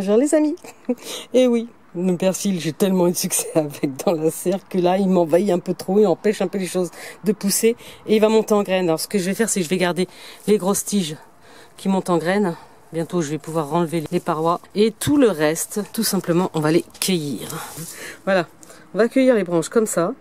bonjour les amis. Et oui, le persil, j'ai tellement eu de succès avec dans la serre que là, il m'envahit un peu trop, il empêche un peu les choses de pousser et il va monter en graines. Alors ce que je vais faire, c'est que je vais garder les grosses tiges qui montent en graines. Bientôt, je vais pouvoir enlever les parois et tout le reste, tout simplement, on va les cueillir. Voilà, on va cueillir les branches comme ça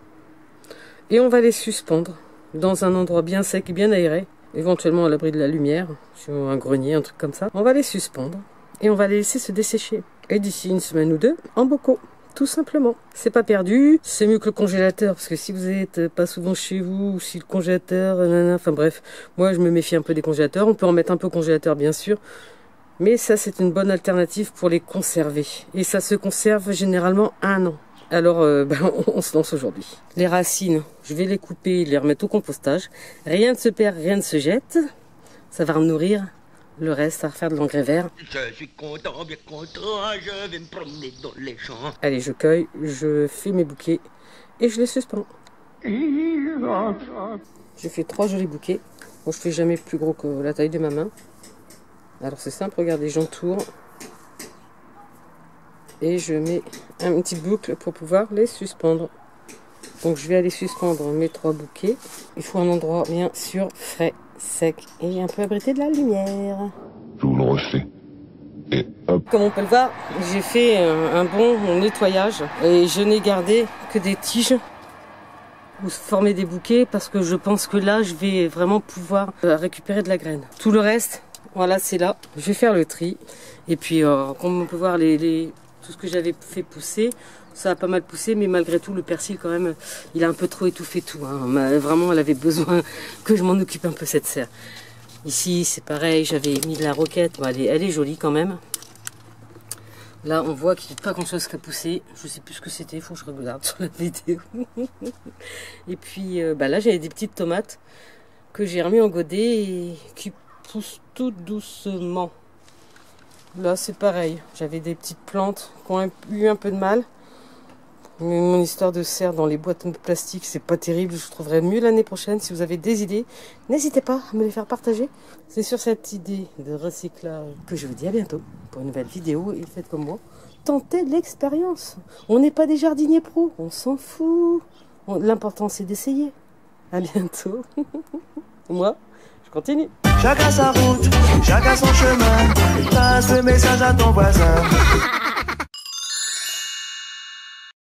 et on va les suspendre dans un endroit bien sec et bien aéré, éventuellement à l'abri de la lumière, sur un grenier, un truc comme ça. On va les suspendre et on va les laisser se dessécher. Et d'ici une semaine ou deux, en bocaux, tout simplement. C'est pas perdu, c'est mieux que le congélateur, parce que si vous n'êtes pas souvent chez vous, ou si le congélateur, enfin bref, moi je me méfie un peu des congélateurs. On peut en mettre un peu au congélateur bien sûr, mais ça c'est une bonne alternative pour les conserver. Et ça se conserve généralement 1 an. Alors on se lance aujourd'hui. Les racines, je vais les couper, les remettre au compostage. Rien ne se perd, rien ne se jette. Ça va nourrir le reste, ça va faire de l'engrais vert. Je suis content, bien content, je vais me promener dans les champs. Allez, je cueille, je fais mes bouquets et je les suspends. J'ai fait 3 jolis bouquets. Moi je fais jamais plus gros que la taille de ma main. Alors c'est simple, regardez, j'entoure. Et je mets un petit boucle pour pouvoir les suspendre. Donc je vais aller suspendre mes 3 bouquets. Il faut un endroit bien sûr frais, sec et un peu abrité de la lumière. Je vous le refais. Et hop. Comme on peut le voir, j'ai fait un bon nettoyage et je n'ai gardé que des tiges pour former des bouquets parce que je pense que là je vais vraiment pouvoir récupérer de la graine. Tout le reste, voilà, c'est là. Je vais faire le tri et puis comme on peut voir tout ce que j'avais fait pousser, ça a pas mal poussé, mais malgré tout, le persil, quand même, il a un peu trop étouffé tout. Hein. Vraiment, elle avait besoin que je m'en occupe un peu, cette serre. Ici, c'est pareil, j'avais mis de la roquette. Bon, elle est jolie quand même. Là, on voit qu'il n'y a pas grand-chose qui a poussé. Je sais plus ce que c'était, il faut que je regarde sur la vidéo. Et puis, là, j'avais des petites tomates que j'ai remis en godet et qui poussent tout doucement. Là, c'est pareil. J'avais des petites plantes qui ont eu un peu de mal. Mais mon histoire de serre dans les boîtes de plastique, c'est pas terrible. Je trouverai mieux l'année prochaine. Si vous avez des idées, n'hésitez pas à me les faire partager. C'est sur cette idée de recyclage que je vous dis à bientôt pour une nouvelle vidéo. Et faites comme moi. Tentez l'expérience. On n'est pas des jardiniers pros. On s'en fout. L'important, c'est d'essayer. À bientôt. Moi, je continue. Chacun sa route, chacun son chemin. Passe le message à ton voisin.